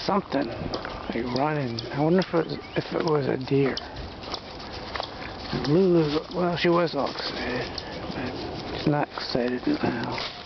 something like running. I wonder if it was a deer. Lulu, well, she was all excited, but she's not excited now.